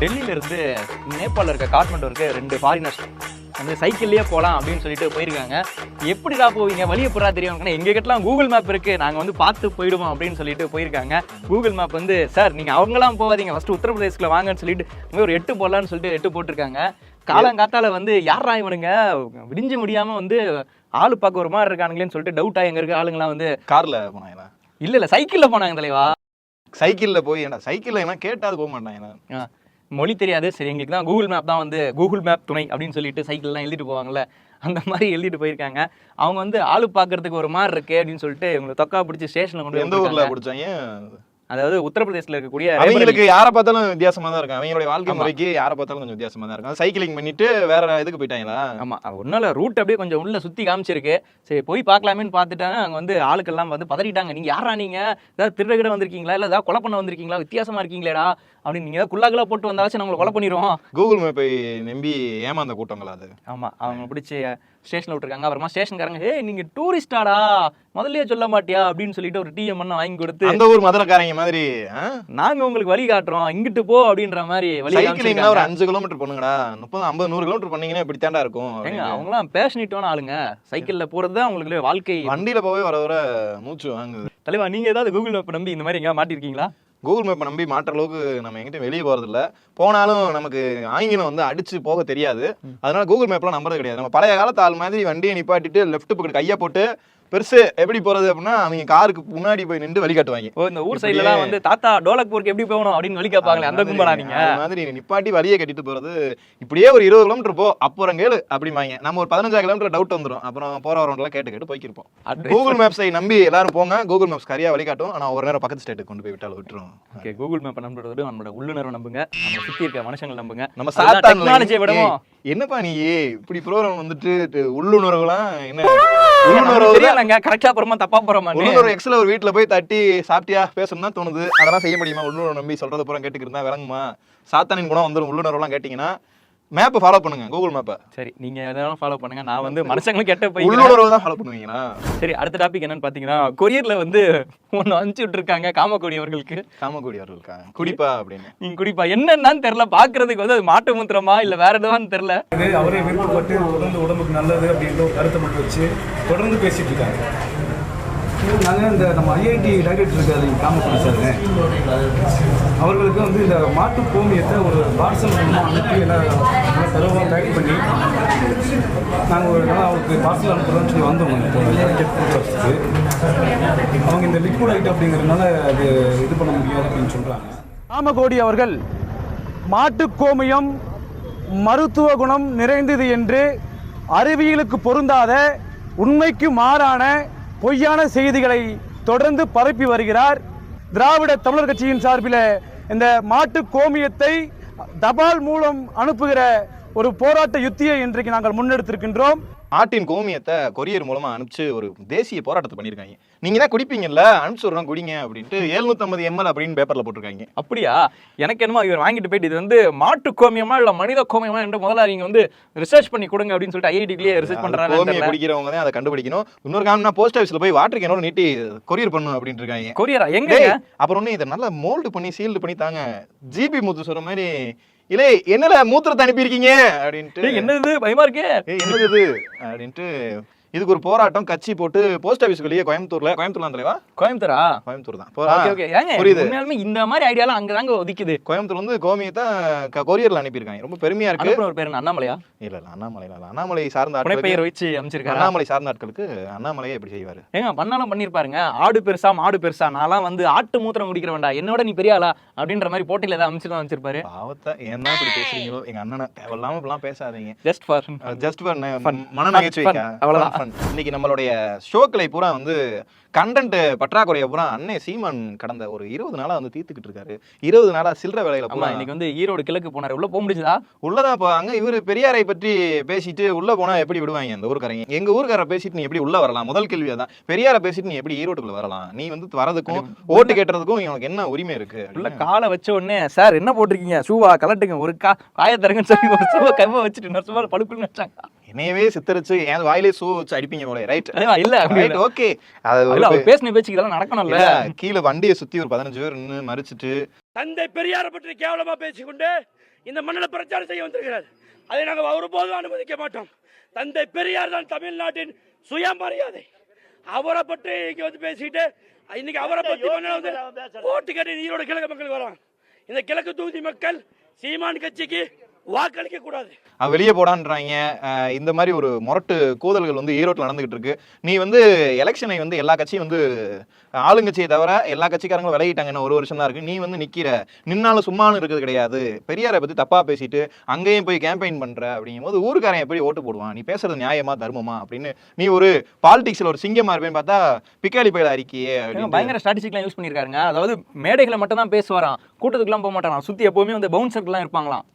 டெல்லியில இருந்து நேபாளில் இருக்க காட்மண்டு இருக்க 2 ஃபாரினர்ஸ் வந்து சைக்கிள்லேயே போகலாம் அப்படின்னு சொல்லிட்டு போயிருக்காங்க. எப்படிடா போவீங்க, வழியை புறா தெரியும், எங்கள் கிட்டலாம் கூகுள் மேப் இருக்குது, நாங்கள் வந்து பார்த்து போயிடுவோம் அப்படின்னு சொல்லிட்டு போயிருக்காங்க. கூகுள் மேப் வந்து சார் நீங்கள் அவங்களாம் போகாதீங்க, ஃபஸ்ட்டு உத்தரப்பிரதேசில் வாங்கன்னு சொல்லிட்டு ஒரு 8 போடலான்னு சொல்லிட்டு 8 போட்டிருக்காங்க. காலங்காத்தால வந்து யாரா இவனுங்க விடிஞ்சு முடியாமல் வந்து ஆளு பார்க்க ஒரு மாதிரி இருக்கானுங்களேன்னு சொல்லிட்டு டவுட்டாக எங்கே இருக்க ஆளுங்களாம் வந்து காரில் போனாங்களா? இல்லை சைக்கிளில் போனாங்க தலைவா. சைக்கிளில் போய் ஏன்னா சைக்கிளில் ஏன்னா கேட்டாது போக மாட்டாங்க, மொழி தெரியாது. சரி எங்களுக்கு தான் கூகுள் மேப் தான் வந்து கூகுள் மேப் துணை அப்படின்னு சொல்லிட்டு சைக்கிள்லாம் எழுதிட்டு போவாங்கல்ல, அந்த மாதிரி எழுதிட்டு போயிருக்காங்க. அவங்க வந்து ஆளு பார்க்கறதுக்கு ஒரு மாதிரி இருக்கு அப்படின்னு சொல்லிட்டு இவங்களை தொக்கா பிடிச்சி ஸ்டேஷனில் கொண்டு எந்த ஊரில் பிடிச்சாங்க? அதாவது உத்தரப்பிரதேசத்தில் இருக்கக்கூடிய அவங்களுக்கு யாரை பார்த்தாலும் வித்தியாசமா தான் இருக்கும். அவங்களுடைய வாழ்க்கை முறைக்கு யாரை பார்த்தாலும் கொஞ்சம் வித்தியாசமா தான் இருக்கும். சைக்கிளிங் பண்ணிட்டு வேற இதுக்கு போயிட்டாங்களா? ஆமா, ஒன்னால ரூட் அப்படியே கொஞ்சம் உள்ள சுத்தி காமிச்சிருக்கு. சரி போய் பார்க்கலாமேன்னு பார்த்துட்டாங்க. அங்க வந்து ஆளுக்கெல்லாம் வந்து பதறிட்டாங்க. நீங்க யாரா, நீங்க ஏதாவது திருடகிட வந்திருக்கீங்களா, இல்ல ஏதாவது கொலை பண்ண வந்திருக்கீங்களா, வித்தியாசமா இருக்கீங்களேடா அப்படின்னு. நீங்க ஏதாவது குள்ளாக்கெல்லா போட்டு வந்தாச்சும் நம்மளை கொலை பண்ணிடுவோம். கூகுள் மேப்பை நம்பி ஏமாந்த கூட்டங்களா அது? ஆமா, அவங்க பிடிச்சி ஸ்டேஷன்ல விட்டுருக்காங்க. அப்புறமா ஸ்டேஷன்காரங்க ஏய் நீங்க டூரிஸ்டாடா, முதல்லயே சொல்ல மாட்டியா அப்படின்னு சொல்லிட்டு ஒரு டீஎம் வாங்கி கொடுத்து, அந்த ஊர் மதுரைக்காரங்க மாதிரி நாங்க உங்களுக்கு வழி காட்டுறோம் இங்கிட்டு போ அப்படின்ற மாதிரி வழி. சைக்கிளிங்னா ஒரு 5 கிலோமீட்டர் பண்ணுங்கடா, 30 50 100 கிலோமீட்டர் பண்ணீங்கன்னா இப்படி தாண்டா இருக்கும். அவங்களாம் பேஷனேட்டான ஆளுங்க. சைக்கிள்ல போறது அவங்களுக்கு வாழ்க்கை. வண்டியில போவே வர வர மூச்சு வாங்குது. தலைவா, நீங்க ஏதாவது கூகுள் மேப் நம்பி இந்த மாதிரி எங்கேயா மாட்டிருக்கீங்களா? கூகுள் மேப்பை நம்பி மாற்ற அளவுக்கு நம்ம எங்கிட்ட வெளியே போகிறதில்ல. போனாலும் நமக்கு ஆங்கிலம் வந்து அடிச்சு போக தெரியாது. அதனால கூகுள் மேப்லாம் நம்புறது கிடையாது. நம்ம பழைய காலத்து ஆள் மாதிரி வண்டியை நிப்பாட்டிட்டு லெஃப்ட் பக்கம் கையை போட்டு பெருசு எப்படி போறது அப்படின்னா அவங்க காருக்கு முன்னாடி போய் நின்று வழி காட்டுவாங்க. இந்த ஊர் சைட்லாம் வந்து தாத்தா டோலக்பூருக்கு எப்படி போகணும் அப்படின்னு வழி கேட்பாங்களே, அந்த கும்பலா நீங்க? மாதிரி நிப்பாட்டி வழியை கட்டிட்டு போறது. இப்படியே ஒரு 20 கிலோமீட்டர் போ, அப்புறம் கேளு அப்படிமாங்க. நம்ம ஒரு 15 கிலோமீட்டர் டவுட் வந்துடும். அப்புறம் போற வரவங்களாம் கேட்டு போய்க்கிருப்போம். கூகுள் மேப்ஸை நம்பி எல்லாரும் போங்க. கூகுள் மேப்ஸ் சரியா வழி காட்டும். ஆனா ஒரு நேரம் பக்கத்து ஸ்டேட்டுக்கு கொண்டு போய் விட்டாலும் விட்டுரும். ஓகே, கூகுள் மேப்பை நம்புறது நம்மளோட உள்ளுணர்வை நம்புங்க, நம்ம சுத்தி இருக்க மனுஷங்களை நம்புங்க. நம்ம சாதா டெக்னாலஜியை விடவும். என்னப்பா நீ இப்படி ப்ரோக்ராம் வந்துட்டு உள்ளுணர்வுலாம் என்ன உள்ளுணர்வு கரெக்டா போறோமா தப்பா போறோமா? உள்ளுணர்வு எக்ஸ்ல ஒரு வீட்டுல போய் தட்டி சாப்பிட்டியா பேசணும் தான் தோணுது. அதெல்லாம் செய்ய முடியுமா? உள்ளுணர்வு நம்பி சொல்றது பூரா கேட்டுக்கிட்டு விளங்குமா? சாத்தானின் குணம் வந்துடும். உள்ளுணர்வுலாம் கேட்டீங்கன்னா மேப்பை ஃபாலோ பண்ணுங்க, கூகுள் மேப்பை. சரி, நீங்க எதாவது ஃபாலோ பண்ணுங்க. நான் வந்து மனுஷங்களும் கெட்ட போய் உள்ளுணர்வு தான் ஃபாலோ பண்ணுவீங்களா? சரி, அடுத்த டாபிக் என்னன்னு பாத்தீங்கன்னா, கொரியர்ல வந்து ஒன்னு அனுப்பிச்சு விட்டுருக்காங்க காமக்கோடி அவர்களுக்கு. காமக்கோடி அவர்களுக்கா? குடிப்பா அப்படின்னு. நீங்க குடிப்பா என்னன்னு தெரியல, பாக்குறதுக்கு வந்து அது மாட்டு மூத்திரமா இல்ல வேற எதுவான்னு தெரியல. அவரே விருப்பப்பட்டு தொடர்ந்து உடம்புக்கு நல்லது அப்படின்ற ஒரு கருத்தை மட்டும் வச்சு தொடர்ந்து பேசிட்டு இருக்காங்க. நாங்கள் இந்த நம்ம ஐஐடி டைரக்டர் இருக்காது காமக்கோடி சார், அவர்களுக்கு வந்து இந்த மாட்டு கோமியத்தை ஒரு பார்சல் மூலமாக அனுப்பி எல்லாம் தருவாக பேக் பண்ணி நாங்கள் ஒரு நாள் அவருக்கு பார்சல் அனுப்புகிறோம்னு சொல்லி வந்தோம். அவங்க இந்த லிக்விட் ஐட்டம் அப்படிங்கிறதுனால அது இது பண்ண முடியாது அப்படின்னு சொல்கிறாங்க. காமக்கோடி அவர்கள் மாட்டு கோமியம் மருத்துவ குணம் நிறைந்தது என்று அறிவியலுக்கு பொருந்தாத உண்மைக்கு மாறான பொய்யான செய்திகளை தொடர்ந்து பரப்பி வருகிறார். திராவிட தமிழர் கட்சியின் சார்பில் இந்த மாட்டு கோமியத்தை தபால் மூலம் அனுப்புகிற ஒரு போராட்ட யுத்தியை இன்றைக்கு நாங்கள் முன்னெடுத்திருக்கின்றோம். ஆட்டின் கோமியத்தை கொரியர் மூலமா அனுப்பிச்சு ஒரு தேசிய போராட்டத்தை பண்ணியிருக்காங்க. நீங்க தான் குடிப்பீங்கல்ல, அனுப்பிச்சு விடுறோம் குடிங்க அப்படின்ட்டு 750 ml அப்படின்னு பேப்பர்ல போட்டிருக்காங்க. அப்படியா? எனக்கு என்னமோ இவர் வாங்கிட்டு போயிட்டு இது வந்து மாட்டு கோமியமா இல்ல மனித கோமியமா என்று முதல்ல நீங்க வந்து ரிசர்ச் பண்ணி கொடுங்க அப்படின்னு சொல்லிட்டு ஐஐடிலேயே ரிசர்ச் பண்றாங்க. கோமியம் குடிக்கிறவங்க தான் அதை கண்டுபிடிக்கணும். இன்னொரு காரணம் போஸ்ட் ஆஃபீஸ்ல போய் வாட்டர் கேனோட நீட்டி கொரியர் பண்ணணும் அப்படின்னு இருக்காங்க. கொரியரா எங்க? அப்புறம் ஒண்ணு இதை நல்லா மோல்டு பண்ணி சீல்டு பண்ணி தாங்க. ஜிபி முத்து சொல்ற மாதிரி இல்லை என்னல மூத்திரத்தை அனுப்பியிருக்கீங்க அப்படின்ட்டு. என்னது பயமா இருக்கு, என்னது இது அப்படின்ட்டு இதுக்கு ஒரு போராட்டம் கட்சி போட்டு போஸ்ட் ஆஃபீஸ்க்குள்ளேயே கோயம்புத்தூர்ல தலைவா? கோயம்புத்தூர் தான். புரியுது. இந்த மாதிரி ஐடியாலாம் அங்கதாங்க ஒதுக்குது. கோயம்புத்தூர் வந்து கோமியத்தை கொரியர்ல அனுப்பியிருக்காங்க. ரொம்ப பெருமையா இருக்கு. ஒரு பேர் அண்ணாமலையா? இல்ல அண்ணாமலை சார்ந்த பெயர் வச்சு அமைச்சிருக்காரு. அண்ணாமலை சார்ந்த ஆட்களுக்கு அண்ணாமலையே எப்படி செய்வாரு? ஏங்க பண்ணாலும் பண்ணிருப்பாருங்க. ஆடு பெருசா மாடு பெருசா, நான்லாம் வந்து ஆட்டு மூத்திரம் குடிக்கிற வேண்டாம், என்னோட நீ பெரிய ஆளா அப்படின்ற மாதிரி போட்டியில ஏதாவது அமைச்சுதான் வச்சிருப்பாரு. பாவத்தை என்ன இப்படி பேசுறீங்களோ எங்க அண்ணனை தேவையில்லாம இப்பெல்லாம் பேசாதீங்க. ஜஸ்ட் ஃபார் மன நகைச்சுவை, அவ்வளவுதான். இன்னைக்கு நம்மளுடைய ஷோக்களை பூரா வந்து கண்டென்ட் பற்றாக்குறைய பூரா அண்ணே சீமான் கடந்த ஒரு 20 நாளா வந்து தீர்த்துக்கிட்டு இருக்காரு. 20 நாளா சில்லற வேலையில பூரா. இன்னைக்கு வந்து ஈரோடு கிழக்கு போனாரு. உள்ள போக முடிஞ்சதா? உள்ளதான் அங்க இவரு பெரியாரை பற்றி பேசிட்டு உள்ள போனா எப்படி விடுவாங்க அந்த ஊருக்காரங்க? எங்க ஊருக்கார பேசிட்டு நீ எப்படி உள்ள வரலாம்? முதல் கேள்வி அதான். பெரியாரை பேசிட்டு நீ எப்படி ஈரோட்டுக்குள்ள வரலாம்? நீ வந்து வரதுக்கும் ஓட்டு கேட்டுறதுக்கும் உனக்கு என்ன உரிமை இருக்கு? உள்ள காலை வச்ச உடனே சார் என்ன போட்டிருக்கீங்க, ஷூவா கலட்டுங்க, ஒரு காயத்தரங்கன்னு சொல்லி ஒரு ஷூவை கைவ வச்சுட்டு இன்னொரு ஷூவால படுப்புன்னு வச்சாங்க. என்னையவே சித்தரிச்சு என் வாயிலே ஷூ வச்சு அடிப்பீங்க போல. ரைட் இல்ல ஓகே. அது பேசின பேச்சுக்கு இதெல்லாம் நடக்கணும்ல. கீழே வண்டியை சுத்தி ஒரு 15 பேர் நின்று மறிச்சிட்டு தந்தை பெரியாரை பற்றி கேவலமா பேசிக்கொண்டு இந்த மண்ணில் பிரச்சாரம் செய்ய வந்திருக்கிறார். அதை நாங்கள் ஒருபோதும் அனுமதிக்க மாட்டோம். தந்தை பெரியார் தான் தமிழ்நாட்டின் சுயமரியாதை. அவரை பற்றி இங்கே வந்து பேசிட்டு இன்னைக்கு அவரை பற்றி வந்து ஓட்டு கேட்டு ஈரோடு கிழக்கு மக்கள் வராங்க. இந்த கிழக்கு தொகுதி மக்கள் சீமான் கட்சிக்கு வாக்களிக்க கூடாது. வெளியே போடான்றாங்க. இந்த மாதிரி ஒரு முரட்டு கூதல்கள் வந்து ஈரோட்டில் நடந்துகிட்டு இருக்கு. நீ வந்து எலெக்ஷனை வந்து எல்லா கட்சியும் வந்து ஆளுங்கட்சியை தவிர எல்லா கட்சிக்காரங்களும் விலகிட்டாங்க. இன்னும் 1 வருஷம் தான் இருக்கு. நீ வந்து நின்னாலும் சும்மானு இருக்கிறது கிடையாது. பெரியாரை பத்தி தப்பா பேசிட்டு அங்கேயும் போய் கேம்பெயின் பண்ற அப்படிங்கும் போது ஊருக்காரன் எப்படி ஓட்டு போடுவான்? நீ பேசுறது நியாயமா தர்மமா அப்படின்னு நீ ஒரு பாலிடிக்ஸ்ல ஒரு சிங்கமா இருப்பேன்னு பார்த்தா பிக்காளி பயில அறிக்கையே பயங்கர ஸ்ட்ராட்டஜிக்லாம் யூஸ் பண்ணிருக்காருங்க. அதாவது மேடைகளை மட்டும் தான் பேசுவாராம், கூட்டத்துக்குலாம் போக மாட்டாராம். சுத்தி எப்பவுமே வந்து பவுன்சர்லாம் இருப்பாங்களாம்.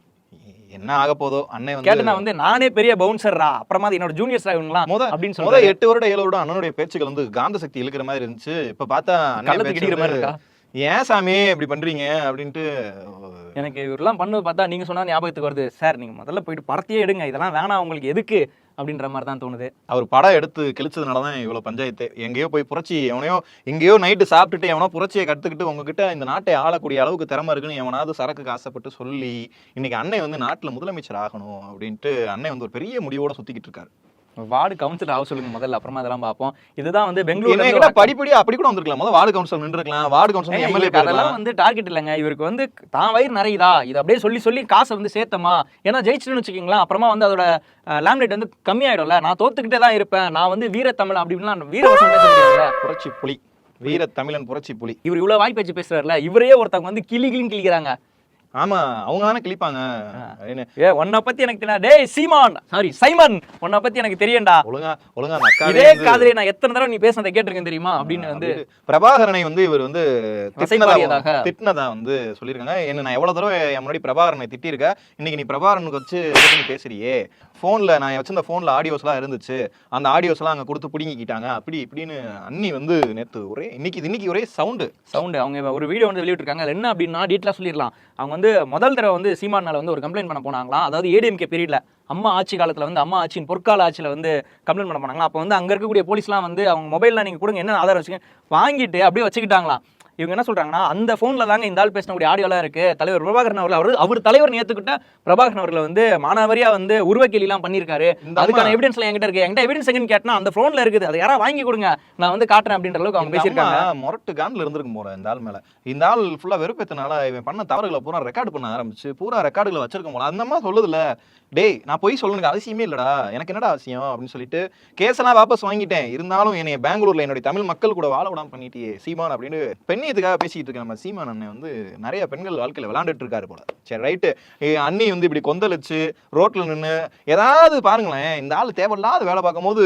என்ன ஆக போதோ அண்ணன் வந்து கேட்டா வந்து நானே பெரிய பவுன்சர்ரா, அப்புறமா என்னோட ஜூனியர்ஸ் ஆகுங்களா அப்படின்னு சொல்றாரு. 8 வருடம் 7 வருடம் அண்ணனுடைய பேச்சுகள் வந்து காந்த சக்தி இழுக்கிற மாதிரி இருந்துச்சு. இப்ப பார்த்தா கள்ளத்துக்கு இடிக்கிற மாதிரி இருக்கா? ஏன் சாமி இப்படி பண்றீங்க அப்படின்ட்டு எனக்கு இவரெல்லாம் பண்ணது பார்த்தா நீங்க சொன்னா ஞாபகத்துக்கு வருது. சார் நீங்க முதல்ல போயிட்டு படத்தையே எடுங்க, இதெல்லாம் வேணாம் உங்களுக்கு எதுக்கு அப்படின்ற மாதிரி தான் தோணுது. அவர் படம் எடுத்து கிழிச்சதுனாலதான் இவ்வளவு பஞ்சாயத்து. எங்கேயோ போய் புரட்சி எவனையோ எங்கேயோ நைட்டு சாப்பிட்டுட்டு எவனோ புரட்சியை கற்றுக்கிட்டு உங்ககிட்ட இந்த நாட்டை ஆளக்கூடிய அளவுக்கு திறமை இருக்குன்னு எவனாவது சரக்குக்கு ஆசைப்பட்டு சொல்லி இன்னைக்கு அண்ணன் வந்து நாட்டுல முதலமைச்சர் ஆகணும் அப்படின்ட்டு அண்ணன் வந்து ஒரு பெரிய முடிவோட சுத்திக்கிட்டு இருக்காரு. வார்டு கவுன்சிலர் ஆக சொல்லுங்க முதல்ல, அப்புறமா அதெல்லாம் பார்ப்போம். இதுதான் வந்து பெங்களூர் படிப்படியா அப்படி கூட வந்திருக்கலாம். முதல்ல வார்டு கவுன்சிலர் நின்றுக்கலாம், வார்டு கவுன்சிலர் எம்எல்ஏ. அதெல்லாம் வந்து டார்கெட் இல்லைங்க. இவருக்கு வந்து தான் வயிறு நிறையுதா இது அப்படியே சொல்லி சொல்லி காசை வந்து சேர்த்தமா, ஏன்னா ஜெயிச்சுன்னு வச்சுக்கீங்களா அப்புறமா வந்து அதோட லேம்லேட் வந்து கம்மியாயிடும்ல. நான் தோத்துக்கிட்டே தான் இருப்பேன், நான் வந்து வீரத்தமிழ் அப்படின்லாம் வீரவசம் பேச முடியாதுல்ல. புரட்சி புலி, வீர தமிழன் புரட்சி புலி. இவர் இவ்வளவு வாய் பேச்சு பேசுறாருல, இவரே ஒருத்தவங்க வந்து கிளிக்கிறாங்க. ஆமா அவங்க தானே கிளிப்பாங்க. உன்னை பத்தி எனக்கு தெரியும். டேய் சீமான், சாரி சைமன், உன்னை பத்தி எனக்கு தெரியும்டா. ஒழுங்கா இதே காதலே நான் எத்தனை தடவை நீ பேசுனதை கேட்டிருக்கேன் தெரியுமா அப்படின்னு வந்து பிரபாகரனை வந்து இவர் வந்து திட்டினதா வந்து சொல்லியிருக்காங்க. என்ன நான் எவ்வளவு தடவை என் முன்னாடி பிரபாகரனை திட்டிருக்கேன், இன்னைக்கு நீ பிரபாகரனுக்கு வச்சு பேசுறியே, போன்ல நான் வச்சிருந்த போன்ல ஆடியோஸ் எல்லாம் இருந்துச்சு, அந்த ஆடியோஸ் எல்லாம் அங்க கொடுத்து பிடிங்கிக்கிட்டாங்க அப்படி இப்படின்னு அண்ணி வந்து நேத்து ஒரே இன்னைக்கு ஒரே சவுண்டு. அவங்க ஒரு வீடியோ வந்து வெளியிட்டிருக்காங்க. என்ன அப்படின்னா டீட்டெயிலா சொல்லிடலாம். அவங்க வந்து முதல் தடவை வந்து சீமான் மேல வந்து ஒரு கம்ப்ளைண்ட் பண்ண போனாங்களாம். அதாவது ஏடிஎம்கே பீரியட்ல அம்மா ஆட்சி காலத்துல வந்து அம்மா ஆட்சியின் பொற்கால ஆட்சியில வந்து கம்ப்ளைண்ட் பண்ண போனாங்களா. அப்போ வந்து அங்க இருக்கக்கூடிய போலீஸ்லாம் வந்து அவங்க மொபைல்லாம் நீங்க கொடுங்க என்ன ஆதாரம் வச்சுக்க வாங்கிட்டு அப்படியே வச்சுக்கிட்டாங்களாம். இவங்க என்ன சொல்றாங்கன்னா அந்த போன்ல தாங்க இந்த ஆள் பேசினக்கூடிய ஆடியோலாம் இருக்கு. தலைவர் பிரபாகரன் அவர்கள் அவர் தலைவர் நேத்துக்கிட்ட பிரபாகரன் அவர்களை வந்து மானாவரியா வந்து உருவக்கேலி எல்லாம் பண்ணிருக்காரு. அதுக்கான எவிடன்ஸ் எல்லாம் என்கிட்ட இருக்கு. என்கிட்ட எவிடன்ஸ் எங்கன்னு கேட்டா அந்த போன்ல இருக்குது, அதை யாரா வாங்கி கொடுங்க நான் வந்து காட்டுறேன் அப்படின்ற அளவுக்கு அவங்க பேசியிருக்காங்க. மொரட்டு கான்ல இருந்திருக்கும் போற இந்த ஆள் மேல. இந்த ஆள் ஃபுல்லா வெறுப்பேத்தனால இவன் பண்ண தவறுகளை பூரா ரெக்கார்டு பண்ண ஆரம்பிச்சு பூரா ரெக்கார்டுகளை வச்சிருக்க போல. அந்த மாதிரி சொல்லுதுல, டேய் நான் போய் சொல்லணுங்க அவசியமே இல்லடா, எனக்கு என்னடா அவசியம் அப்படின்னு சொல்லிட்டு கேஸெல்லாம் வாபஸ் வாங்கிட்டேன். இருந்தாலும் என்னை பெங்களூர்ல என்னுடைய தமிழ் மக்கள் கூட வாழ விடாம பண்ணிட்டியே சீமான் அப்படின்னு பெண்ணியத்துக்காக பேசிட்டு இருக்க நம்ம சீமான் அண்ணன் வந்து நிறைய பெண்கள் வாழ்க்கையில விளையாண்டுட்டு இருக்காரு போல. சரி ரைட்டு, அண்ணி வந்து இப்படி கொந்தளிச்சு ரோட்ல நின்று ஏதாவது பாருங்களேன், இந்த ஆள் தேவையில்லாத வேலை பார்க்கும் போது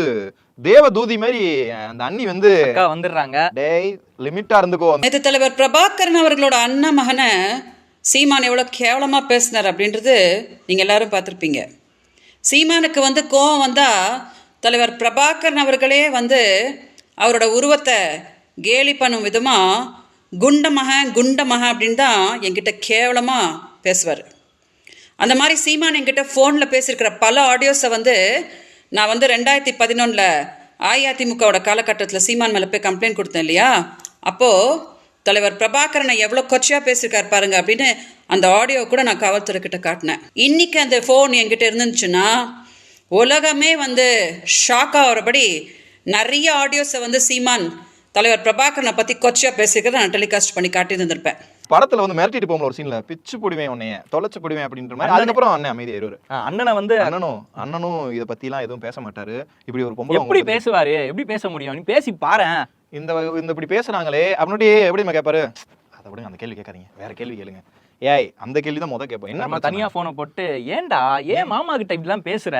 தேவ தூதி மாதிரி அந்த அண்ணி வந்து வந்துடுறாங்க. டேய் லிமிட்டா இருந்துக்கோ. நேற்று தலைவர் பிரபாகரன் அவர்களோட அண்ணா மகனை சீமான் எவ்வளோ கேவலமாக பேசினார் அப்படின்றது நீங்கள் எல்லாரும் பார்த்துருப்பீங்க. சீமானுக்கு வந்து கோவம் வந்தால் தலைவர் பிரபாகரன் அவர்களே வந்து அவரோட உருவத்தை கேலி பண்ணும் விதமாக குண்டமக அப்படின்னு தான் என்கிட்ட கேவலமாக பேசுவார். அந்த மாதிரி சீமான் என்கிட்ட ஃபோனில் பேசியிருக்கிற பல ஆடியோஸை வந்து நான் வந்து 2011 அஇஅதிமுகவோட காலகட்டத்தில் சீமான் மேலே போய் கம்ப்ளைண்ட் கொடுத்தேன் இல்லையா, அப்போது தலைவர் பிரபாகரனை எவ்வளோ கொச்சையாக பேசியிருக்காரு பாருங்க அப்படின்னு அந்த ஆடியோ கூட நான் காவல்துறை கிட்ட காட்டினேன். இன்னைக்கு அந்த ஃபோன் என்கிட்ட இருந்துச்சுன்னா உலகமே வந்து ஷாக் ஆகிறபடி நிறைய ஆடியோஸை வந்து சீமான் தலைவர் பிரபாகரனை பற்றி கொச்சையாக பேசியிருக்கிறத நான் டெலிகாஸ்ட் பண்ணி காட்டி இருந்திருப்பேன். படத்துல வந்து மிரட்டிட்டு போகும்போது ஒரு சீன்ல பிச்சு போடுவேன் உன்னைய தொலைச்சு போடுவேன் அப்படின்ற மாதிரி. அதுக்கப்புறம் அண்ணன் அமைதியாயிருவாரு. அண்ணனை வந்து அண்ணனும் இதை பத்தி எல்லாம் எதுவும் பேச மாட்டாரு. இப்படி ஒரு பொம்பளை எப்படி பேசுவாரு, எப்படி பேச முடியும், நீ பேசி பாரு. இந்த இப்படி பேசுறாங்களே அப்படின்னுட்டு எப்படி கேட்பாரு, அதை விட அந்த கேள்வி கேட்காதீங்க, வேற கேள்வி கேளுங்க. ஏய் அந்த கேள்வி தான் முதல் கேட்போம். என்ன தனியா போனை போட்டு ஏன்டா ஏன் மாமா கிட்ட இப்படிலாம் பேசுற,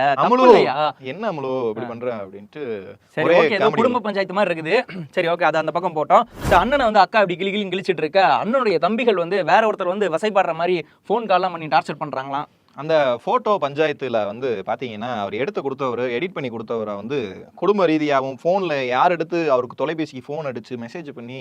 என்ன அமுலு இப்படி பண்ற அப்படின்ட்டு. சரி ஓகே, ஏதோ குடும்ப பஞ்சாயத்து மாதிரி இருக்குது. சரி ஓகே, அது அந்த பக்கம் போட்டோம். அண்ணனை வந்து அக்கா இப்படி கிளிகிளின்னு கிழிச்சிட்டு இருக்க, அண்ணனுடைய தம்பிகள் வந்து வேற ஒருத்தர் வந்து வசைப்படுற மாதிரி போன் கால்லாம் பண்ணி டார்ச்சர் பண்றாங்களாம். அந்த போட்டோ பஞ்சாயத்துல வந்து பாத்தீங்கன்னா அவர் எடுத்து கொடுத்தவர் எடிட் பண்ணி கொடுத்தவரை வந்து குடும்ப ரீதியாகவும் போன்ல யார் எடுத்து அவருக்கு தொலைபேசிக்கு போன் அடிச்சு மெசேஜ் பண்ணி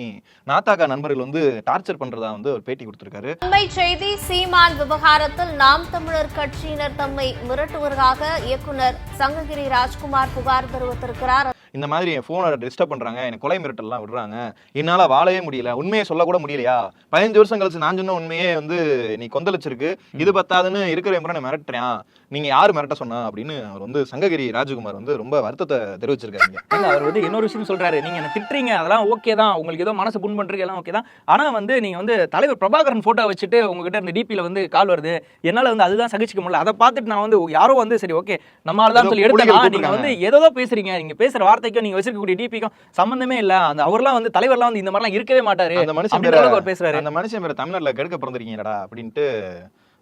நாத்தாக்கா நண்பர்கள் வந்து டார்ச்சர் பண்றதா வந்து ஒரு பேட்டி கொடுத்திருக்காரு. அண்மை செய்தி, சீமான் விவகாரத்தில் நாம் தமிழர் கட்சியினர் தம்மை மிரட்டுவதாக இயக்குனர் சங்ககிரி ராஜ்குமார் புகார் தெரிவித்திருக்கிறார். இந்த மாதிரி என் ஃபோனை டிஸ்டர்ப் பண்றாங்க, எனக்கு கொலை மிரட்டல்லாம் விடுறாங்க, என்னால வாழவே முடியல, உண்மையை சொல்லக்கூட முடியலையா, 15 வருஷம் கழிச்சு நான் சொன்ன உண்மையே வந்து நீ கொந்தளிச்சிருக்கு, இது பத்தாதுன்னு இருக்கிற முறை மிரட்டுறேன், நீங்க யாரு மிரட்ட சொன்னா அப்படின்னு அவர் வந்து சங்ககிரி ராஜகுமார் வந்து ரொம்ப வருத்தத்தை தெரிவிச்சிருக்காங்க. அவர் வந்து இன்னொரு விஷயம் சொல்றாரு, நீங்க என்ன திட்டுறீங்க அதெல்லாம் ஓகே தான், உங்களுக்கு ஏதோ மனசு புண் பண்றீங்க எல்லாம் ஓகே தான், ஆனா வந்து நீங்க வந்து தலைவர் பிரபாகரன் போட்டோ வச்சுட்டு உங்ககிட்ட இந்த டிபில வந்து கால் வருது, என்னால வந்து அதுதான் சகிச்சுக்க முடியல, அதை பார்த்துட்டு நான் வந்து யாரோ வந்து சரி ஓகே நம்மளால தான் சொல்லி எடுத்தா, நீங்க வந்து ஏதோ பேசுறீங்க, நீங்க பேசுற வார்த்தைக்கும் நீங்க வச்சிருக்கக்கூடிய டிபிக்கும் சம்பந்தமே இல்ல, அந்த அவர்லாம் வந்து தலைவர்லாம் வந்து இந்த மாதிரிலாம் இருக்கவே மாட்டாரு, அந்த மனுஷன் அவர் பேசுறாரு, அந்த மனுஷன் பேர் தமிழ்நாட்டுல கெடுக்க பிறந்திருக்கீங்கடா அப்படின்ட்டு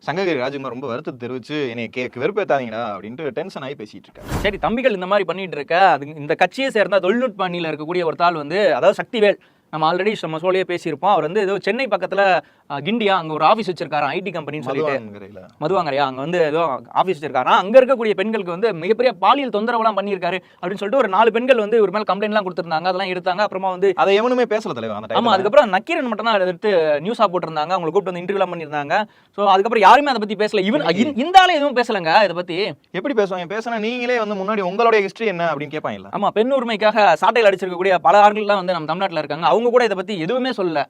சங்ககிரி ராஜகுமார் ரொம்ப வருத்தத்தை தெரிவிச்சு என்னை வெறுப்பேத்தாதீங்கடா அப்படின்ட்டு டென்ஷன் ஆகி பேசிட்டு இருக்காரு. சரி தம்பிகள் இந்த மாதிரி பண்ணிட்டு இருக்க, அது இந்த கட்சியை சேர்ந்த தொழில்நுட்ப அணியில இருக்கக்கூடிய ஒரு தாள் வந்து, அதாவது சக்திவேல், நம்ம ஆல்ரெடி நம்ம சோழியே பேசியிருப்போம், அவர் வந்து ஏதோ சென்னை பக்கத்துல கிண்டியா அங்க ஒரு ஆஃபீஸ் வச்சிருக்காரு, ஐடி கம்பெனின்னு சொல்லிட்டு மதுவாங்கரையா, அங்க வந்து ஏதோ ஆஃபீஸ் வச்சிருக்காரு, அங்க இருக்கக்கூடிய பெண்களுக்கு வந்து மிகப்பெரிய பாலியல் தொந்தரவுலாம் பண்ணியிருக்காரு அப்படின்னு சொல்லிட்டு ஒரு 4 பெண்கள் வந்து ஒரு மேல கம்ப்ளைண்ட்லாம் கொடுத்திருந்தாங்க, அதெல்லாம் எடுத்தாங்க. அப்புறமா வந்து அதை எவனுமே பேசல தலைவர் அந்த டைம்ல. ஆமா, அதுக்கப்புறம் நக்கீரன் மட்டும் தான் எடுத்து நியூஸா போட்டிருந்தாங்க, அவங்களை கூப்பிட்டு வந்து இன்டர்வியூலாம் பண்ணியிருந்தாங்க. ஸோ அதுக்கப்புறம் யாருமே அதை பத்தி பேசல, ஈவன் இந்த ஆளே எதுவும் பேசலங்க இதை பத்தி. எப்படி பேசுவாங்க? பேசினா நீங்களே வந்து முன்னாடி உங்களுடைய ஹிஸ்டரி என்ன அப்படின்னு கேட்பாங்க. ஆமா, பெண் உரிமைக்காக சாட்டையில் அடிச்சிருக்கக்கூடிய பல ஆட்கள்லாம் வந்து நம்ம தமிழ்நாட்டில் இருக்காங்க, அவங்க கூட இதை பத்தி எதுவுமே சொல்லல.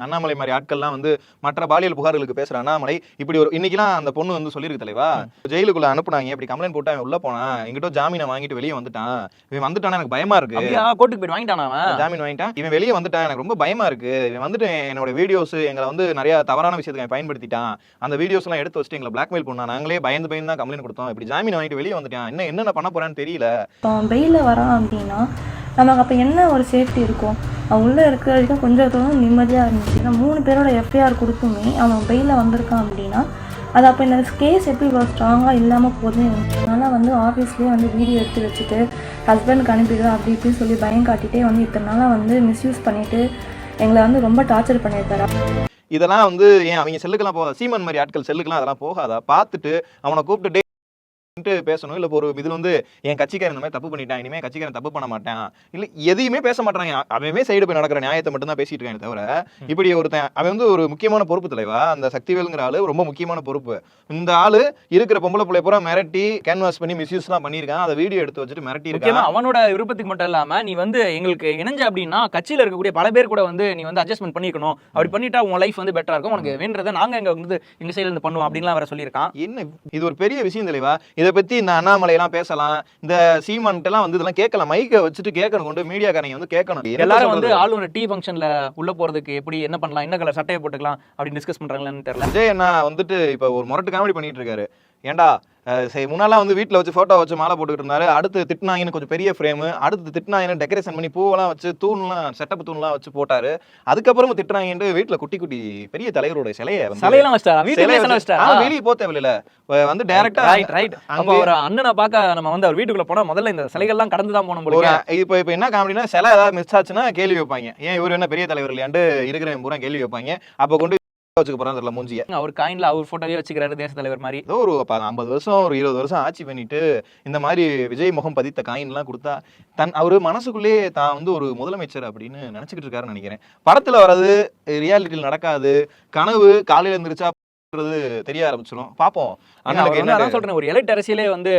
அண்ணாமலை மாதிரி ஆட்கள்லாம் வந்து மற்ற பாலியல் புகார்களுக்கு பேசுற அண்ணாமலை இப்படி ஒரு இன்னைக்கெல்லாம் அந்த பொண்ணு வந்து சொல்லியிருக்கு தலைவா, ஜெயிலுக்குள்ள அனுப்புனாங்க, இப்படி கம்ப்ளைண்ட் போட்டு அவன் உள்ள போனான், எங்கிட்ட ஜாமீனை வாங்கிட்டு வெளியே வந்துட்டான், இவன் வந்துட்டான் எனக்கு பயமா இருக்கு, கோர்ட்டுக்கு போய் வாங்கிட்டான், அவன் ஜாமீன் வாங்கிட்டான், இவன் வெளியே வந்துட்டான் எனக்கு ரொம்ப பயமா இருக்கு, இவன் வந்துட்டு என்னோட வீடியோஸ் எங்களை வந்து நிறைய தவறான விஷயத்துக்கு பயன்படுத்திட்டான், அந்த வீடியோஸ் எல்லாம் எடுத்து வச்சுட்டு எங்களை பிளாக்மெயில் பண்ணா, நாங்களே பயந்து தான் கம்ப்ளைண்ட் கொடுத்தோம், இப்படி ஜாமீன் வாங்கிட்டு வெளியே வந்துட்டான், என்னென்ன பண்ண போறான்னு தெரியல. பெயில வரான் அப்படின்னா நமக்கு அப்போ என்ன ஒரு சேஃப்டி இருக்கும்? அவன் உள்ளே இருக்கிற வரைக்கும் கொஞ்சம் தூரம் நிம்மதியாக இருந்துச்சு. ஏன்னா 3 பேரோட எஃப்ஐஆர் கொடுத்துமே அவன் பெயிலில் வந்திருக்கான் அப்படின்னா அது அப்போ இந்த கேஸ் எப்படி இவ்வளோ ஸ்ட்ராங்காக இல்லாமல் போகுது. அதனால் வந்து ஆஃபீஸ்லேயே வந்து வீடியோ எடுத்து வச்சுட்டு ஹஸ்பண்டுக்கு அனுப்பிடுவேன் அப்படி இப்படின்னு சொல்லி பயம் காட்டிகிட்டே வந்து இத்தனை நாளாக வந்து மிஸ்யூஸ் பண்ணிவிட்டு எங்களை வந்து ரொம்ப டார்ச்சர் பண்ணியிருக்காரு. இதெல்லாம் வந்து ஏன் அவங்க செல்லுக்கெல்லாம் போகாத, சீமன் மாதிரி ஆட்கள் செல்லுக்கெல்லாம் அதெல்லாம் போகாதா, பார்த்துட்டு அவனை கூப்பிட்டு பேசணும். இல்ல ஒரு இதுல வந்து என் கட்சிக்காரன் இந்த மாதிரி தப்பு பண்ணிட்டான், இனிமே கட்சிக்காரன் தப்பு பண்ண மாட்டான், இல்ல எதையுமே பேச மாட்டாங்க, அவன் சைடு போய் நடக்கிற நியாயத்தை மட்டும் தான் பேசிட்டு இருக்காங்க தவிர இப்படி ஒருத்தன் அவன் வந்து ஒரு முக்கியமான பொறுப்பு தலைவா, அந்த சக்திவேலுங்கிற ஆளு ரொம்ப முக்கியமான பொறுப்பு. இந்த ஆளு இருக்கிற பொம்பளை பிள்ளை பூரா மிரட்டி கேன்வாஸ் பண்ணி மிஸ்யூஸ் எல்லாம் பண்ணிருக்கான், அதை வீடியோ எடுத்து வச்சுட்டு மிரட்டி இருக்கான். அவனோட விருப்பத்துக்கு மட்டும் இல்லாம நீ வந்து எங்களுக்கு இணைஞ்ச அப்படின்னா கட்சியில இருக்கக்கூடிய பல பேர் கூட வந்து நீ வந்து அட்ஜஸ்ட்மெண்ட் பண்ணிக்கணும், அப்படி பண்ணிட்டா உன் லைஃப் வந்து பெட்டரா இருக்கும், உனக்கு வேண்டதை நாங்க எங்க சைடுல இருந்து பண்ணுவோம் அப்படின்லாம் வேற சொல்லியிருக்கான். என்ன இது ஒரு பெரிய விஷயம் தலைவா, இதை பத்தி இந்த அண்ணாமலை எல்லாம் பேசலாம், இந்த சீமான்ட்ட எல்லாம் வந்து இதெல்லாம் கேட்கலாம், மைக்கை வச்சுட்டு கேட்கணும், கொண்டு மீடியாக்காரங்க வந்து கேட்கணும். எல்லாரும் வந்து ஆளுநர் டீ ஃபங்க்ஷன்ல உள்ள போறதுக்கு எப்படி என்ன பண்ணலாம், என்ன கலர் சட்டையை போட்டுக்கலாம் அப்படின்னு டிஸ்கஸ் பண்றாங்களான்னு தெரியல. விஜய் அண்ணா வந்துட்டு இப்ப ஒரு முரட்டு காமெடி பண்ணிட்டு இருக்காரு. ஏண்டா முன்னாலாம் வந்து வீட்டில் வச்சு ஃபோட்டோ வச்சு மாலை போட்டுக்கிட்டு இருந்தாரு, அடுத்து திட்டினாங்கன்னு கொஞ்சம் பெரிய ஃப்ரேமு, அடுத்து திட்டினாங்கன்னு டெக்கரேஷன் பண்ணி பூவெல்லாம் வச்சு தூண்லாம் செட்டப் தூண்லாம் வச்சு போட்டாரு, அதுக்கப்புறம் திட்டினாங்கன்னு வீட்டில் குட்டி குட்டி பெரிய தலைவரோட சிலையெல்லாம் வச்சிட்டாரா, வெளியே போக தேவையில்ல, வந்து டைரக்டா ரைட். அப்போ ஒரு அண்ணனை பார்க்க நம்ம வந்து அவர் வீட்டுக்குள்ள போனா முதல்ல இந்த சிலைகள்லாம் கடந்து தான் போகணும் போல. இப்போ என்ன காமெடினா சிலை ஏதாவது மிஸ் ஆச்சுன்னா கேள்வி வைப்பாங்க, ஏன் இவர் என்ன பெரிய தலைவர் இல்லையாண்டு இருக்கிற பூரா கேள்வி வைப்பாங்க, அப்போ கொண்டு வச்சுக்க போறாங்க மூஞ்சிய, அவர் காயின்ல அவர் போட்டோவே வச்சுக்கிறாரு தேச தலைவர் மாதிரி. ஒரு 50 வருஷம் ஒரு 20 வருஷம் ஆட்சி பண்ணிட்டு இந்த மாதிரி விஜய் முகம் பதித்த காயின் எல்லாம் கொடுத்தா அவரு மனசுக்குள்ளேயே தான் வந்து ஒரு முதலமைச்சர் அப்படின்னு நினைச்சுக்கிட்டு இருக்காருன்னு நினைக்கிறேன். படத்துல வர்றது ரியாலிட்டியில் நடக்காது, கனவு காலையில இருந்துருச்சா தெரிய ஆரம்பிச்சிடும். பாப்போம். அதான் சொல்றேன், ஒரு எலைட் அரசியலே வந்து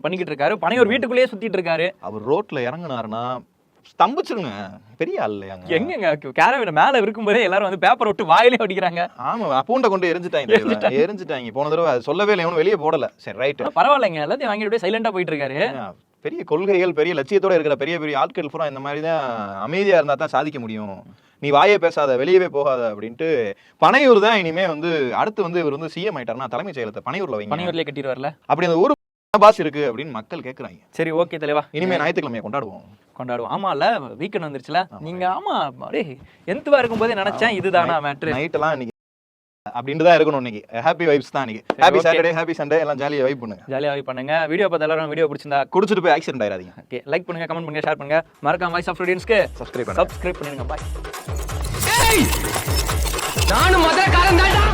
பண்ணிக்கிட்டு இருக்காரு, பனையூர் வீட்டுக்குள்ளேயே சுத்திட்டு இருக்காரு. அவர் ரோட்ல இறங்குனாருன்னா ஸ்தம்பிச்சிருங்க, பெரிய ஆள் இல்லையாங்க. எங்க கேரவன் மேல இருக்கும்போதே எல்லாரும் வந்து பேப்பர் விட்டு வாயிலே அடிக்கிறாங்க. ஆமா, பூண்டை கொண்டு எரிஞ்சிட்டாங்க போன தடவை, அது சொல்லவே இல்லை, எவனும் வெளியே போடல. சரி ரைட், பரவாயில்லைங்க, எல்லாத்தையும் வாங்கிட்டு சைலண்டா போயிட்டு இருக்காரு. பெரிய கொள்கைகள் பெரிய லட்சியத்தோட இருக்கிற பெரிய பெரிய ஆட்கள் பூரா இந்த மாதிரி தான் அமைதியா இருந்தா தான் சாதிக்க முடியும், நீ வாயே பேசாத வெளியவே போகாத அப்படின்ட்டு. பனையூர் தான் இனிமே வந்து அடுத்து வந்து இவர் வந்து சிஎம் ஆயிட்டாருன்னா தலைமைச் செயலத்தை பனையூர்ல வைங்க, பனையூர்லயே கட்டிடுவார்ல, அப்படி அந்த ஊர் பாஸ் இருக்கு அப்படின்னு மக்கள் கேட்கறாங்க. சரி ஓகே தலைவா, இனிமே ஞாயிற்றுக்கிழமையை கொண்டாடுவோம். ஆமா இல்ல வீக்கெண்ட் வந்துருச்சுல, நீங்க ஆமா அப்படியே எந்தவா இருக்கும் போதே நினைச்சேன் இதுதானா மேட்ரு, நைட் எல்லாம் இன்னைக்கு அப்படின்ட்டு தான் இருக்கணும். இன்னைக்கு ஹாப்பி வைப்ஸ் தான், இன்னைக்கு ஹாப்பி சாட்டர்டே ஹாப்பி சண்டே, எல்லாம் ஜாலியா வைப் பண்ணுங்க, ஜாலியா வைப் பண்ணுங்க. வீடியோ பார்த்து எல்லாரும் வீடியோ பிடிச்சிருந்தா குடிச்சிட்டு போய் ஆக்சிடென்ட் ஆயிராதீங்க. ஓகே, லைக் பண்ணுங்க, கமெண்ட் பண்ணுங்க, ஷேர் பண்ணுங்க, மறக்காம வாய்ஸ் ஆஃப் ஸ்டூடண்ட்ஸ்க்கு சப்ஸ்கிரைப் பண்ணிடுங்க. பாய். நானும் மதுரக்காரன் தான்டா.